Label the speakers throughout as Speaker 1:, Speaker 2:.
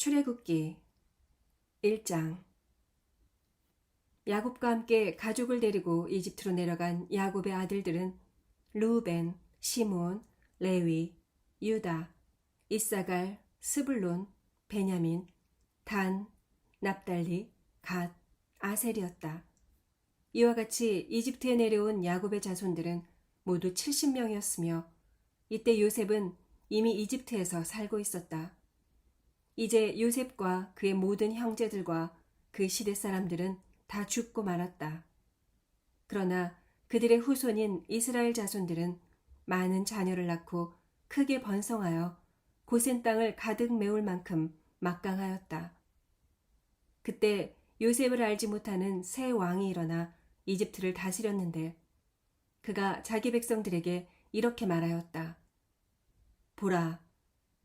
Speaker 1: 출애굽기 1장. 야곱과 함께 가족을 데리고 이집트로 내려간 야곱의 아들들은 르우벤, 시므온, 레위, 유다, 이사갈, 스불론, 베냐민, 단, 납달리, 갓, 아셀이었다. 이와 같이 이집트에 내려온 야곱의 자손들은 모두 70명이었으며 이때 요셉은 이미 이집트에서 살고 있었다. 이제 요셉과 그의 모든 형제들과 그 시대 사람들은 다 죽고 말았다. 그러나 그들의 후손인 이스라엘 자손들은 많은 자녀를 낳고 크게 번성하여 고센 땅을 가득 메울 만큼 막강하였다. 그때 요셉을 알지 못하는 새 왕이 일어나 이집트를 다스렸는데 그가 자기 백성들에게 이렇게 말하였다. 보라,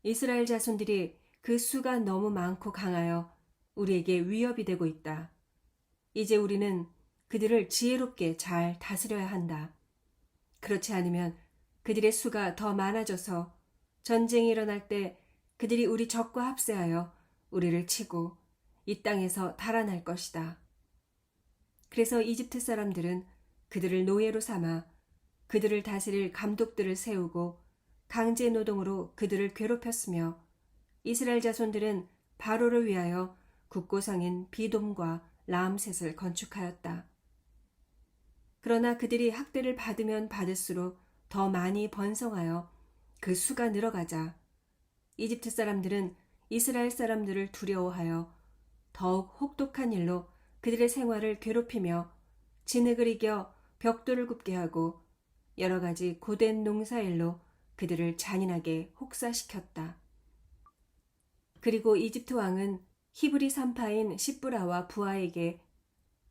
Speaker 1: 이스라엘 자손들이 그 수가 너무 많고 강하여 우리에게 위협이 되고 있다. 이제 우리는 그들을 지혜롭게 잘 다스려야 한다. 그렇지 않으면 그들의 수가 더 많아져서 전쟁이 일어날 때 그들이 우리 적과 합세하여 우리를 치고 이 땅에서 달아날 것이다. 그래서 이집트 사람들은 그들을 노예로 삼아 그들을 다스릴 감독들을 세우고 강제 노동으로 그들을 괴롭혔으며 이스라엘 자손들은 바로를 위하여 국고성인 비돔과 라암셋을 건축하였다. 그러나 그들이 학대를 받으면 받을수록 더 많이 번성하여 그 수가 늘어가자 이집트 사람들은 이스라엘 사람들을 두려워하여 더욱 혹독한 일로 그들의 생활을 괴롭히며 진흙을 이겨 벽돌을 굽게 하고 여러 가지 고된 농사일로 그들을 잔인하게 혹사시켰다. 그리고 이집트 왕은 히브리 산파인 시브라와 부하에게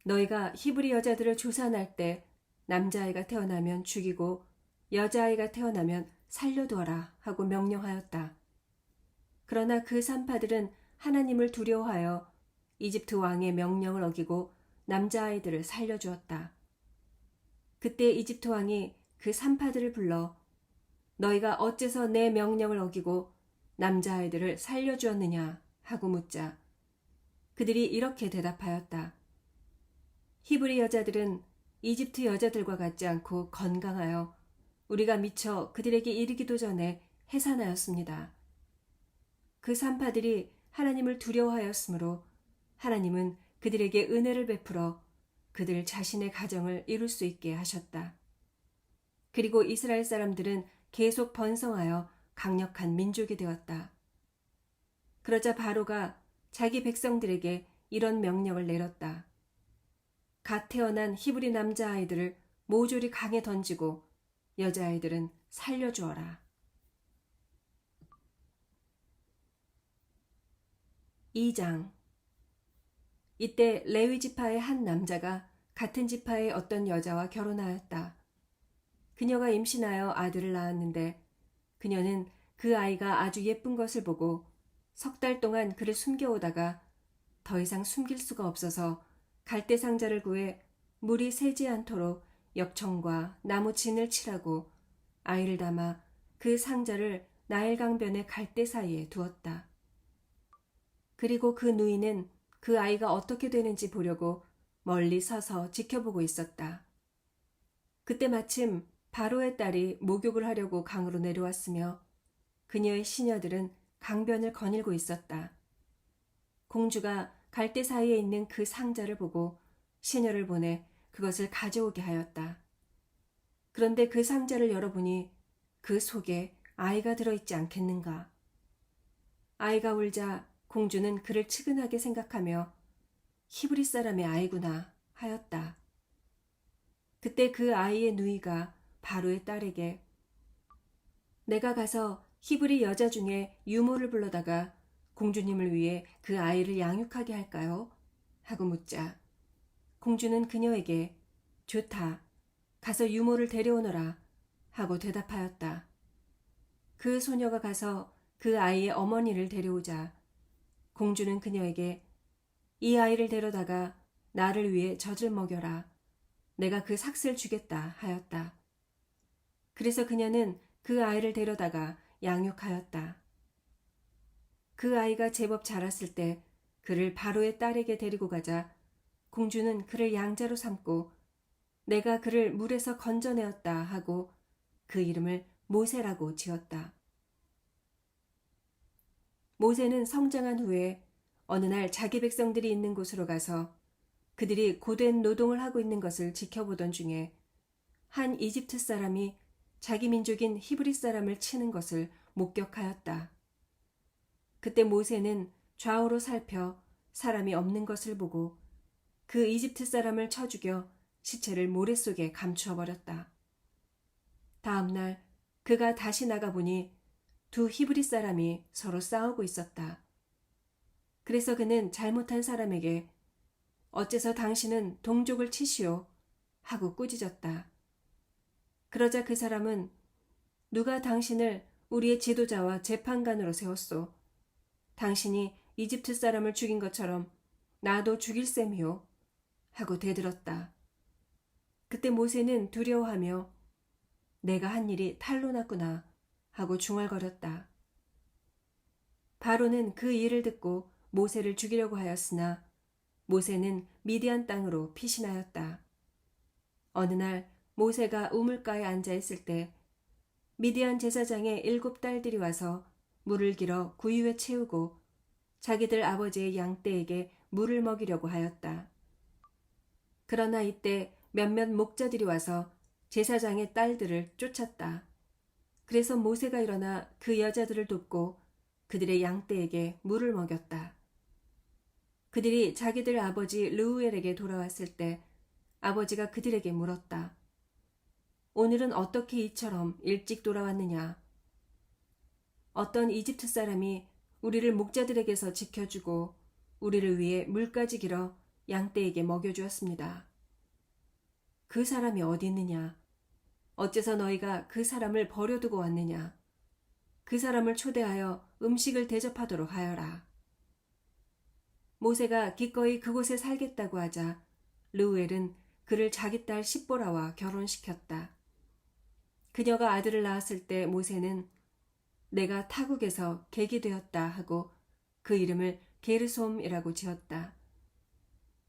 Speaker 1: 너희가 히브리 여자들을 조산할 때 남자아이가 태어나면 죽이고 여자아이가 태어나면 살려두어라 하고 명령하였다. 그러나 그 산파들은 하나님을 두려워하여 이집트 왕의 명령을 어기고 남자아이들을 살려주었다. 그때 이집트 왕이 그 산파들을 불러 너희가 어째서 내 명령을 어기고 남자아이들을 살려주었느냐 하고 묻자 그들이 이렇게 대답하였다. 히브리 여자들은 이집트 여자들과 같지 않고 건강하여 우리가 미처 그들에게 이르기도 전에 해산하였습니다. 그 산파들이 하나님을 두려워하였으므로 하나님은 그들에게 은혜를 베풀어 그들 자신의 가정을 이룰 수 있게 하셨다. 그리고 이스라엘 사람들은 계속 번성하여 강력한 민족이 되었다. 그러자 바로가 자기 백성들에게 이런 명령을 내렸다. 갓 태어난 히브리 남자아이들을 모조리 강에 던지고 여자아이들은 살려주어라. 2장. 이때 레위 지파의 한 남자가 같은 지파의 어떤 여자와 결혼하였다. 그녀가 임신하여 아들을 낳았는데 그녀는 그 아이가 아주 예쁜 것을 보고 석 달 동안 그를 숨겨오다가 더 이상 숨길 수가 없어서 갈대 상자를 구해 물이 새지 않도록 역청과 나무 진을 칠하고 아이를 담아 그 상자를 나일 강변의 갈대 사이에 두었다. 그리고 그 누이는 그 아이가 어떻게 되는지 보려고 멀리 서서 지켜보고 있었다. 그때 마침 바로의 딸이 목욕을 하려고 강으로 내려왔으며 그녀의 시녀들은 강변을 거닐고 있었다. 공주가 갈대 사이에 있는 그 상자를 보고 시녀를 보내 그것을 가져오게 하였다. 그런데 그 상자를 열어보니 그 속에 아이가 들어있지 않겠는가. 아이가 울자 공주는 그를 측은하게 생각하며 히브리 사람의 아이구나 하였다. 그때 그 아이의 누이가 바로의 딸에게 내가 가서 히브리 여자 중에 유모를 불러다가 공주님을 위해 그 아이를 양육하게 할까요? 하고 묻자 공주는 그녀에게 좋다. 가서 유모를 데려오너라 하고 대답하였다. 그 소녀가 가서 그 아이의 어머니를 데려오자 공주는 그녀에게 이 아이를 데려다가 나를 위해 젖을 먹여라. 내가 그 삭슬 주겠다 하였다. 그래서 그녀는 그 아이를 데려다가 양육하였다. 그 아이가 제법 자랐을 때 그를 바로의 딸에게 데리고 가자 공주는 그를 양자로 삼고 내가 그를 물에서 건져내었다 하고 그 이름을 모세라고 지었다. 모세는 성장한 후에 어느 날 자기 백성들이 있는 곳으로 가서 그들이 고된 노동을 하고 있는 것을 지켜보던 중에 한 이집트 사람이 자기 민족인 히브리 사람을 치는 것을 목격하였다. 그때 모세는 좌우로 살펴 사람이 없는 것을 보고 그 이집트 사람을 쳐 죽여 시체를 모래 속에 감추어 버렸다. 다음 날 그가 다시 나가보니 두 히브리 사람이 서로 싸우고 있었다. 그래서 그는 잘못한 사람에게 어째서 당신은 동족을 치시오 하고 꾸짖었다. 그러자 그 사람은 누가 당신을 우리의 지도자와 재판관으로 세웠소. 당신이 이집트 사람을 죽인 것처럼 나도 죽일 셈이오 하고 대들었다. 그때 모세는 두려워하며 내가 한 일이 탈로 났구나 하고 중얼거렸다. 바로는 그 일을 듣고 모세를 죽이려고 하였으나 모세는 미디안 땅으로 피신하였다. 어느 날 모세가 우물가에 앉아 있을 때 미디안 제사장의 7 딸들이 와서 물을 길어 구유에 채우고 자기들 아버지의 양떼에게 물을 먹이려고 하였다. 그러나 이때 몇몇 목자들이 와서 제사장의 딸들을 쫓았다. 그래서 모세가 일어나 그 여자들을 돕고 그들의 양떼에게 물을 먹였다. 그들이 자기들 아버지 르우엘에게 돌아왔을 때 아버지가 그들에게 물었다. 오늘은 어떻게 이처럼 일찍 돌아왔느냐? 어떤 이집트 사람이 우리를 목자들에게서 지켜주고 우리를 위해 물까지 길어 양떼에게 먹여주었습니다. 그 사람이 어디 있느냐? 어째서 너희가 그 사람을 버려두고 왔느냐? 그 사람을 초대하여 음식을 대접하도록 하여라. 모세가 기꺼이 그곳에 살겠다고 하자 르우엘은 그를 자기 딸 십보라와 결혼시켰다. 그녀가 아들을 낳았을 때 모세는 내가 타국에서 객이 되었다 하고 그 이름을 게르솜이라고 지었다.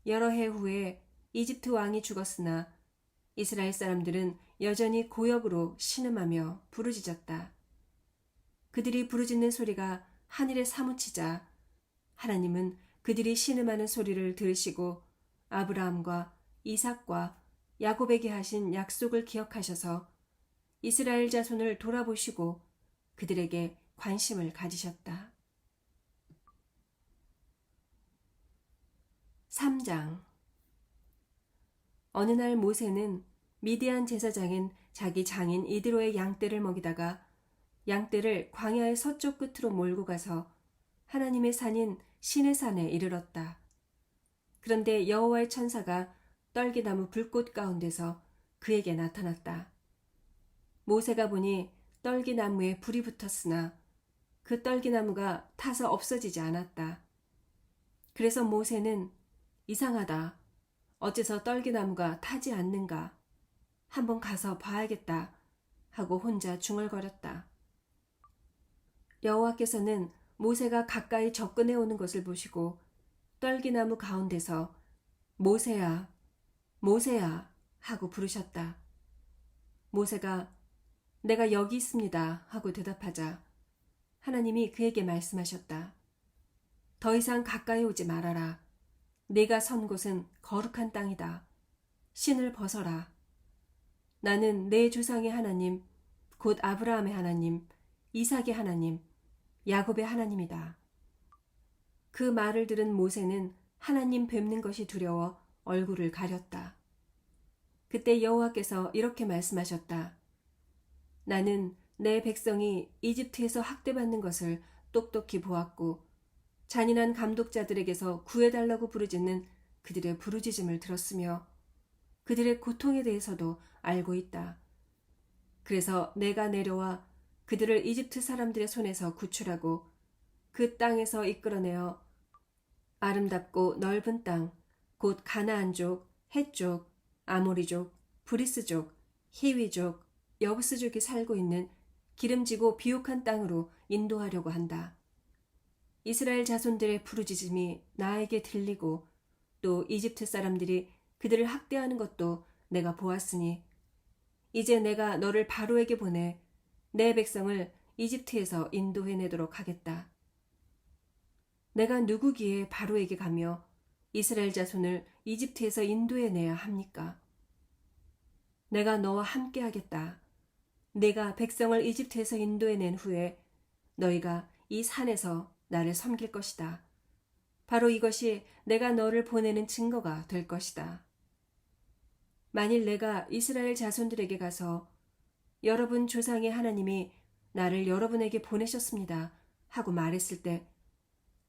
Speaker 1: 여러 해 후에 이집트 왕이 죽었으나 이스라엘 사람들은 여전히 고역으로 신음하며 부르짖었다. 그들이 부르짖는 소리가 하늘에 사무치자 하나님은 그들이 신음하는 소리를 들으시고 아브라함과 이삭과 야곱에게 하신 약속을 기억하셔서 이스라엘 자손을 돌아보시고 그들에게 관심을 가지셨다. 3장. 어느 날 모세는 미디안 제사장인 자기 장인 이드로의 양떼를 먹이다가 양떼를 광야의 서쪽 끝으로 몰고 가서 하나님의 산인 시내산에 이르렀다. 그런데 여호와의 천사가 떨기나무 불꽃 가운데서 그에게 나타났다. 모세가 보니 떨기나무에 불이 붙었으나 그 떨기나무가 타서 없어지지 않았다. 그래서 모세는 이상하다. 어째서 떨기나무가 타지 않는가? 한번 가서 봐야겠다 하고 혼자 중얼거렸다. 여호와께서는 모세가 가까이 접근해 오는 것을 보시고 떨기나무 가운데서 모세야, 모세야 하고 부르셨다. 모세가 내가 여기 있습니다 하고 대답하자 하나님이 그에게 말씀하셨다. 더 이상 가까이 오지 말아라. 네가 선 곳은 거룩한 땅이다. 신을 벗어라. 나는 내 조상의 하나님, 곧 아브라함의 하나님, 이삭의 하나님, 야곱의 하나님이다. 그 말을 들은 모세는 하나님 뵙는 것이 두려워 얼굴을 가렸다. 그때 여호와께서 이렇게 말씀하셨다. 나는 내 백성이 이집트에서 학대받는 것을 똑똑히 보았고 잔인한 감독자들에게서 구해달라고 부르짖는 그들의 부르짖음을 들었으며 그들의 고통에 대해서도 알고 있다. 그래서 내가 내려와 그들을 이집트 사람들의 손에서 구출하고 그 땅에서 이끌어내어 아름답고 넓은 땅, 곧 가나안족, 헷족, 아모리족, 브리스족, 히위족, 여부스족이 살고 있는 기름지고 비옥한 땅으로 인도하려고 한다. 이스라엘 자손들의 부르짖음이 나에게 들리고 또 이집트 사람들이 그들을 학대하는 것도 내가 보았으니 이제 내가 너를 바로에게 보내 내 백성을 이집트에서 인도해내도록 하겠다. 내가 누구기에 바로에게 가며 이스라엘 자손을 이집트에서 인도해내야 합니까? 내가 너와 함께 하겠다. 내가 백성을 이집트에서 인도해낸 후에 너희가 이 산에서 나를 섬길 것이다. 바로 이것이 내가 너를 보내는 증거가 될 것이다. 만일 내가 이스라엘 자손들에게 가서 여러분 조상의 하나님이 나를 여러분에게 보내셨습니다 하고 말했을 때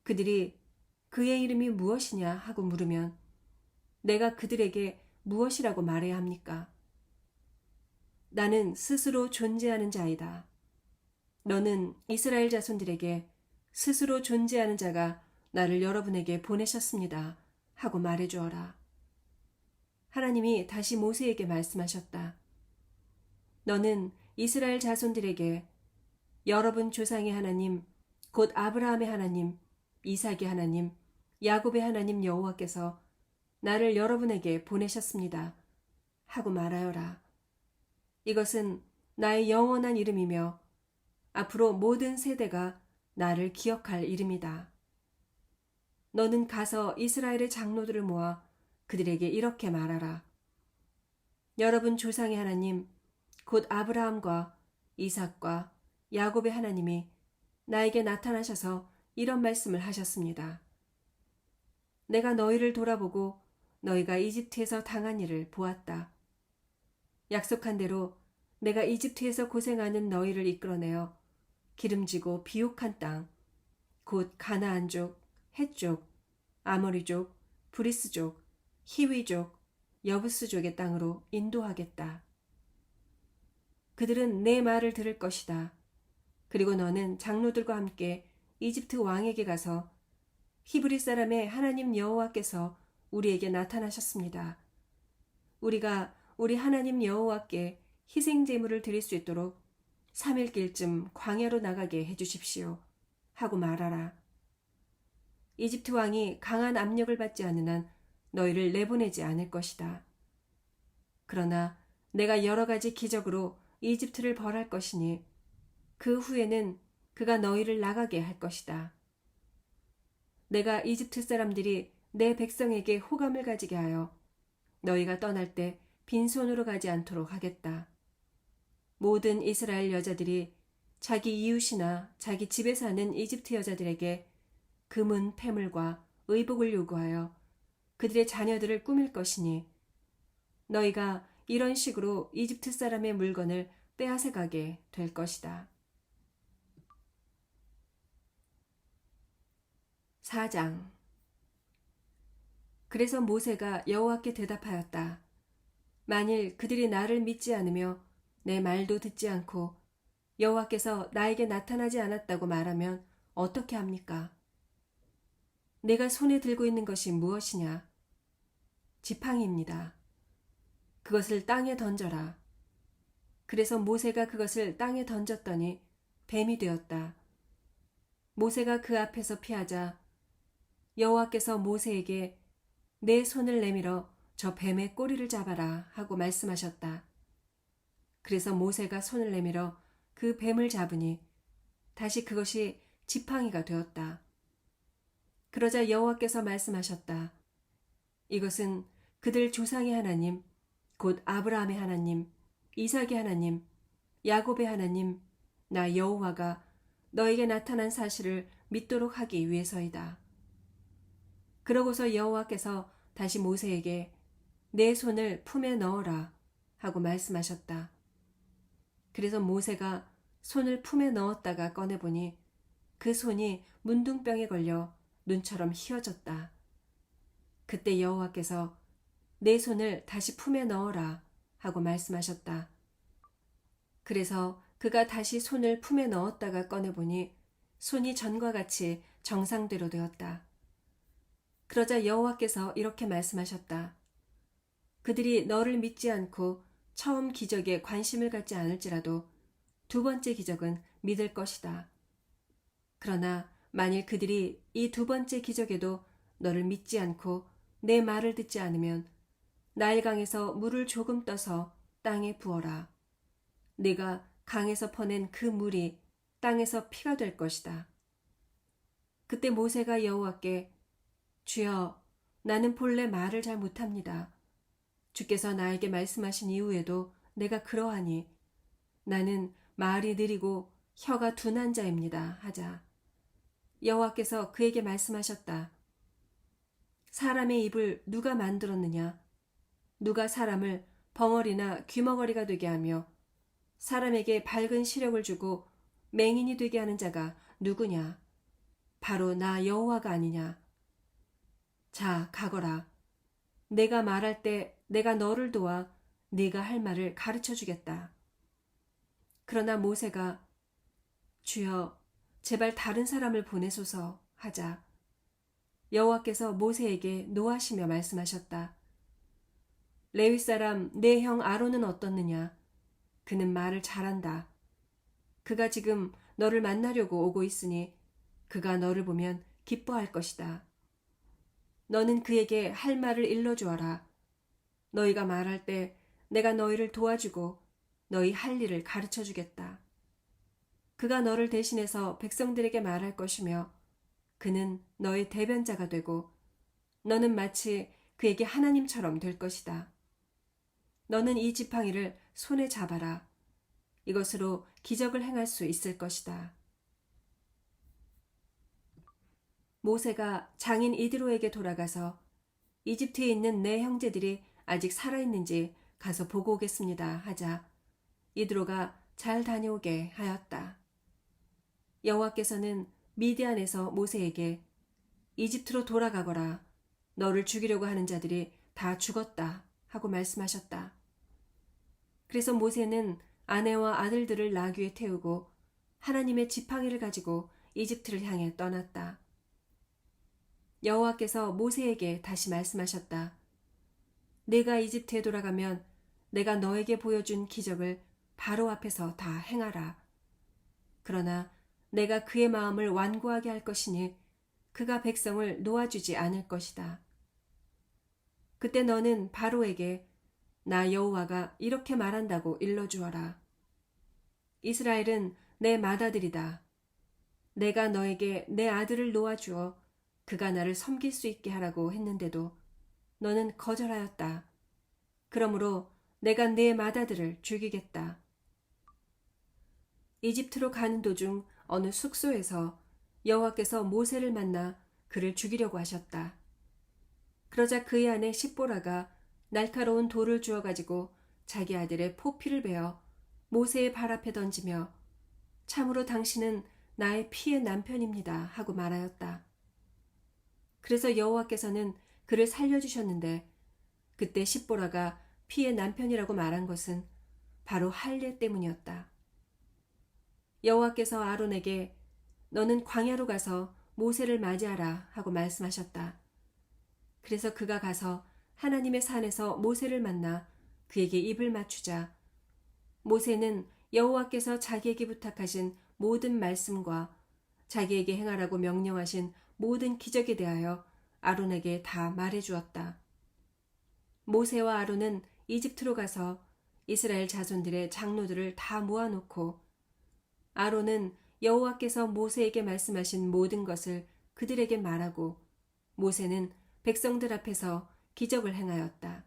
Speaker 1: 그들이 그의 이름이 무엇이냐 하고 물으면 내가 그들에게 무엇이라고 말해야 합니까? 나는 스스로 존재하는 자이다. 너는 이스라엘 자손들에게 스스로 존재하는 자가 나를 여러분에게 보내셨습니다 하고 말해주어라. 하나님이 다시 모세에게 말씀하셨다. 너는 이스라엘 자손들에게 여러분 조상의 하나님, 곧 아브라함의 하나님, 이삭의 하나님, 야곱의 하나님 여호와께서 나를 여러분에게 보내셨습니다 하고 말하여라. 이것은 나의 영원한 이름이며 앞으로 모든 세대가 나를 기억할 이름이다. 너는 가서 이스라엘의 장로들을 모아 그들에게 이렇게 말하라. 여러분 조상의 하나님, 곧 아브라함과 이삭과 야곱의 하나님이 나에게 나타나셔서 이런 말씀을 하셨습니다. 내가 너희를 돌아보고 너희가 이집트에서 당한 일을 보았다. 약속한 대로 내가 이집트에서 고생하는 너희를 이끌어내어 기름지고 비옥한 땅, 곧 가나안족, 헷족, 아모리족, 브리스족, 히위족, 여부스족의 땅으로 인도하겠다. 그들은 내 말을 들을 것이다. 그리고 너는 장로들과 함께 이집트 왕에게 가서 히브리 사람의 하나님 여호와께서 우리에게 나타나셨습니다. 우리가 우리 하나님 여호와께 희생 제물을 드릴 수 있도록 3일길쯤 광야로 나가게 해주십시오 하고 말하라. 이집트 왕이 강한 압력을 받지 않는 한 너희를 내보내지 않을 것이다. 그러나 내가 여러 가지 기적으로 이집트를 벌할 것이니 그 후에는 그가 너희를 나가게 할 것이다. 내가 이집트 사람들이 내 백성에게 호감을 가지게 하여 너희가 떠날 때 빈손으로 가지 않도록 하겠다. 모든 이스라엘 여자들이 자기 이웃이나 자기 집에 사는 이집트 여자들에게 금은 패물과 의복을 요구하여 그들의 자녀들을 꾸밀 것이니 너희가 이런 식으로 이집트 사람의 물건을 빼앗아 가게 될 것이다. 4장. 그래서 모세가 여호와께 대답하였다. 만일 그들이 나를 믿지 않으며 내 말도 듣지 않고 여호와께서 나에게 나타나지 않았다고 말하면 어떻게 합니까? 내가 손에 들고 있는 것이 무엇이냐? 지팡이입니다. 그것을 땅에 던져라. 그래서 모세가 그것을 땅에 던졌더니 뱀이 되었다. 모세가 그 앞에서 피하자 여호와께서 모세에게 내 손을 내밀어 저 뱀의 꼬리를 잡아라 하고 말씀하셨다. 그래서 모세가 손을 내밀어 그 뱀을 잡으니 다시 그것이 지팡이가 되었다. 그러자 여호와께서 말씀하셨다. 이것은 그들 조상의 하나님, 곧 아브라함의 하나님, 이삭의 하나님, 야곱의 하나님, 나 여호와가 너에게 나타난 사실을 믿도록 하기 위해서이다. 그러고서 여호와께서 다시 모세에게 내 손을 품에 넣어라 하고 말씀하셨다. 그래서 모세가 손을 품에 넣었다가 꺼내보니 그 손이 문둥병에 걸려 눈처럼 휘어졌다. 그때 여호와께서 내 손을 다시 품에 넣어라 하고 말씀하셨다. 그래서 그가 다시 손을 품에 넣었다가 꺼내보니 손이 전과 같이 정상대로 되었다. 그러자 여호와께서 이렇게 말씀하셨다. 그들이 너를 믿지 않고 처음 기적에 관심을 갖지 않을지라도 두 번째 기적은 믿을 것이다. 그러나 만일 그들이 이 두 번째 기적에도 너를 믿지 않고 내 말을 듣지 않으면 나일강에서 물을 조금 떠서 땅에 부어라. 네가 강에서 퍼낸 그 물이 땅에서 피가 될 것이다. 그때 모세가 여호와께 주여, 나는 본래 말을 잘 못합니다. 주께서 나에게 말씀하신 이후에도 내가 그러하니 나는 말이 느리고 혀가 둔한 자입니다. 하자. 여호와께서 그에게 말씀하셨다. 사람의 입을 누가 만들었느냐? 누가 사람을 벙어리나 귀머거리가 되게 하며 사람에게 밝은 시력을 주고 맹인이 되게 하는 자가 누구냐? 바로 나 여호와가 아니냐? 자, 가거라. 내가 말할 때 내가 너를 도와 네가 할 말을 가르쳐 주겠다. 그러나 모세가 주여, 제발 다른 사람을 보내소서 하자. 여호와께서 모세에게 노하시며 말씀하셨다. 레위 사람 내 형 아론은 어떻느냐? 그는 말을 잘한다. 그가 지금 너를 만나려고 오고 있으니 그가 너를 보면 기뻐할 것이다. 너는 그에게 할 말을 일러주어라. 너희가 말할 때 내가 너희를 도와주고 너희 할 일을 가르쳐 주겠다. 그가 너를 대신해서 백성들에게 말할 것이며 그는 너의 대변자가 되고 너는 마치 그에게 하나님처럼 될 것이다. 너는 이 지팡이를 손에 잡아라. 이것으로 기적을 행할 수 있을 것이다. 모세가 장인 이드로에게 돌아가서 이집트에 있는 내 형제들이 아직 살아있는지 가서 보고 오겠습니다 하자 이드로가 잘 다녀오게 하였다. 여호와께서는 미디안에서 모세에게 이집트로 돌아가거라. 너를 죽이려고 하는 자들이 다 죽었다 하고 말씀하셨다. 그래서 모세는 아내와 아들들을 나귀에 태우고 하나님의 지팡이를 가지고 이집트를 향해 떠났다. 여호와께서 모세에게 다시 말씀하셨다. 내가 이집트에 돌아가면 내가 너에게 보여준 기적을 바로 앞에서 다 행하라. 그러나 내가 그의 마음을 완고하게 할 것이니 그가 백성을 놓아주지 않을 것이다. 그때 너는 바로에게 나 여호와가 이렇게 말한다고 일러주어라. 이스라엘은 내 맏아들이다. 내가 너에게 내 아들을 놓아주어 그가 나를 섬길 수 있게 하라고 했는데도 너는 거절하였다. 그러므로 내가 내 맏아들을 죽이겠다. 이집트로 가는 도중 어느 숙소에서 여호와께서 모세를 만나 그를 죽이려고 하셨다. 그러자 그의 아내 십보라가 날카로운 돌을 주어 가지고 자기 아들의 포피를 베어 모세의 발 앞에 던지며 참으로 당신은 나의 피의 남편입니다 하고 말하였다. 그래서 여호와께서는 그를 살려주셨는데 그때 십보라가 피의 남편이라고 말한 것은 바로 할례 때문이었다. 여호와께서 아론에게 너는 광야로 가서 모세를 맞이하라 하고 말씀하셨다. 그래서 그가 가서 하나님의 산에서 모세를 만나 그에게 입을 맞추자 모세는 여호와께서 자기에게 부탁하신 모든 말씀과 자기에게 행하라고 명령하신 모든 기적에 대하여 아론에게 다 말해주었다. 모세와 아론은 이집트로 가서 이스라엘 자손들의 장로들을 다 모아놓고 아론은 여호와께서 모세에게 말씀하신 모든 것을 그들에게 말하고 모세는 백성들 앞에서 기적을 행하였다.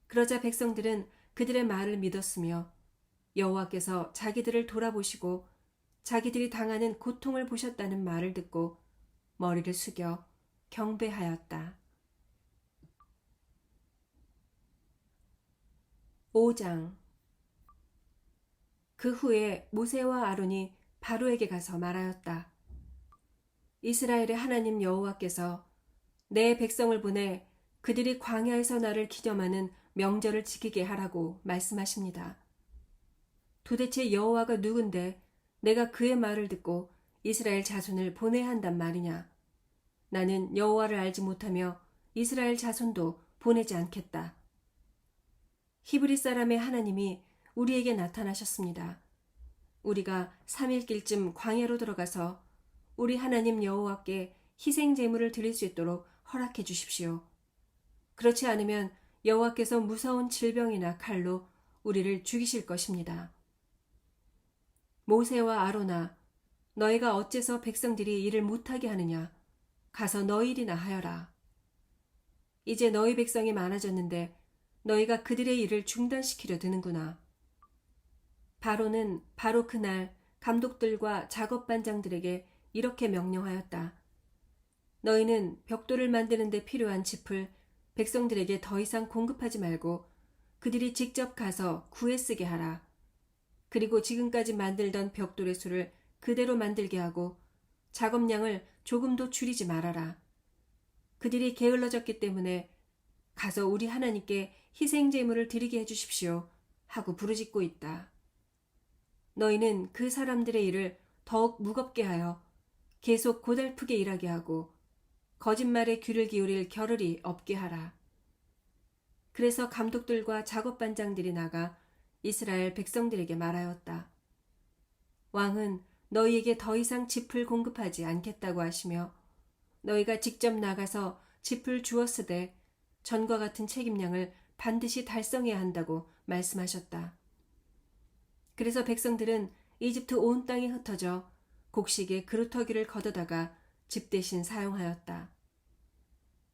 Speaker 1: 그러자 백성들은 그들의 말을 믿었으며 여호와께서 자기들을 돌아보시고 자기들이 당하는 고통을 보셨다는 말을 듣고 머리를 숙여 경배하였다. 5장 그 후에 모세와 아론이 바로에게 가서 말하였다. 이스라엘의 하나님 여호와께서 내 백성을 보내 그들이 광야에서 나를 기념하는 명절을 지키게 하라고 말씀하십니다. 도대체 여호와가 누군데 내가 그의 말을 듣고 이스라엘 자손을 보내야 한단 말이냐. 나는 여호와를 알지 못하며 이스라엘 자손도 보내지 않겠다. 히브리 사람의 하나님이 우리에게 나타나셨습니다. 우리가 3일길쯤 광야로 들어가서 우리 하나님 여호와께 희생 제물을 드릴 수 있도록 허락해 주십시오. 그렇지 않으면 여호와께서 무서운 질병이나 칼로 우리를 죽이실 것입니다. 모세와 아론아, 너희가 어째서 백성들이 일을 못하게 하느냐? 가서 너희 일이나 하여라. 이제 너희 백성이 많아졌는데 너희가 그들의 일을 중단시키려 드는구나. 바로는 바로 그날 감독들과 작업반장들에게 이렇게 명령하였다. 너희는 벽돌을 만드는 데 필요한 짚을 백성들에게 더 이상 공급하지 말고 그들이 직접 가서 구해 쓰게 하라. 그리고 지금까지 만들던 벽돌의 수를 그대로 만들게 하고 작업량을 조금도 줄이지 말아라. 그들이 게을러졌기 때문에 가서 우리 하나님께 희생제물을 드리게 해주십시오 하고 부르짖고 있다. 너희는 그 사람들의 일을 더욱 무겁게 하여 계속 고달프게 일하게 하고 거짓말에 귀를 기울일 겨를이 없게 하라. 그래서 감독들과 작업반장들이 나가 이스라엘 백성들에게 말하였다. 왕은 너희에게 더 이상 짚을 공급하지 않겠다고 하시며 너희가 직접 나가서 짚을 주었으되 전과 같은 책임량을 반드시 달성해야 한다고 말씀하셨다. 그래서 백성들은 이집트 온 땅에 흩어져 곡식에 그루터기를 걷어다가 집 대신 사용하였다.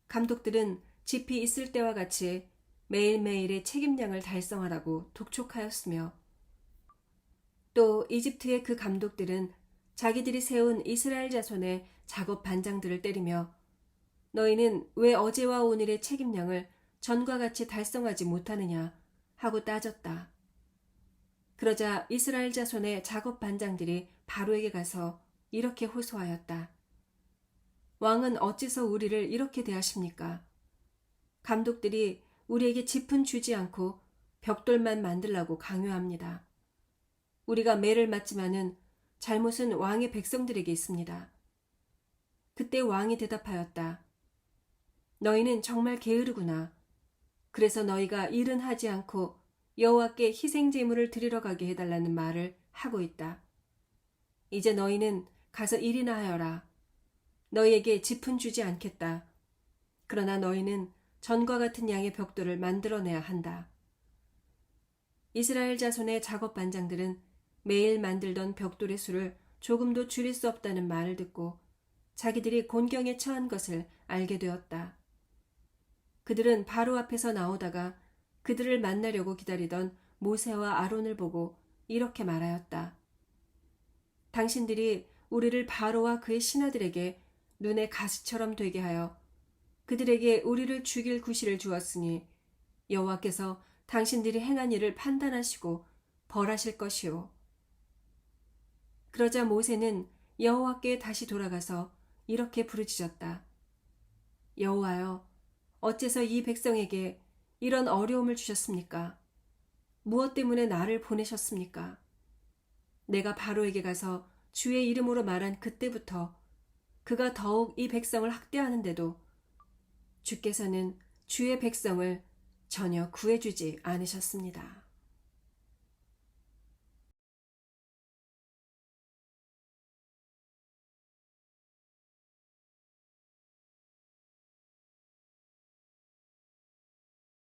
Speaker 1: 감독들은 짚이 있을 때와 같이 매일매일의 책임량을 달성하라고 독촉하였으며 또 이집트의 그 감독들은 자기들이 세운 이스라엘 자손의 작업 반장들을 때리며 너희는 왜 어제와 오늘의 책임량을 전과 같이 달성하지 못하느냐 하고 따졌다. 그러자 이스라엘 자손의 작업 반장들이 바로에게 가서 이렇게 호소하였다. 왕은 어째서 우리를 이렇게 대하십니까? 감독들이 우리에게 짚은 주지 않고 벽돌만 만들라고 강요합니다. 우리가 매를 맞지만은 잘못은 왕의 백성들에게 있습니다. 그때 왕이 대답하였다. 너희는 정말 게으르구나. 그래서 너희가 일은 하지 않고 여호와께 희생 제물을 드리러 가게 해달라는 말을 하고 있다. 이제 너희는 가서 일이나 하여라. 너희에게 짚은 주지 않겠다. 그러나 너희는 전과 같은 양의 벽돌을 만들어내야 한다. 이스라엘 자손의 작업 반장들은 매일 만들던 벽돌의 수를 조금도 줄일 수 없다는 말을 듣고 자기들이 곤경에 처한 것을 알게 되었다. 그들은 바로 앞에서 나오다가 그들을 만나려고 기다리던 모세와 아론을 보고 이렇게 말하였다. 당신들이 우리를 바로와 그의 신하들에게 눈에 가시처럼 되게 하여 그들에게 우리를 죽일 구실을 주었으니 여호와께서 당신들이 행한 일을 판단하시고 벌하실 것이요. 그러자 모세는 여호와께 다시 돌아가서 이렇게 부르짖었다. 여호와여, 어째서 이 백성에게 이런 어려움을 주셨습니까? 무엇 때문에 나를 보내셨습니까? 내가 바로에게 가서 주의 이름으로 말한 그때부터 그가 더욱 이 백성을 학대하는데도 주께서는 주의 백성을 전혀 구해주지 않으셨습니다.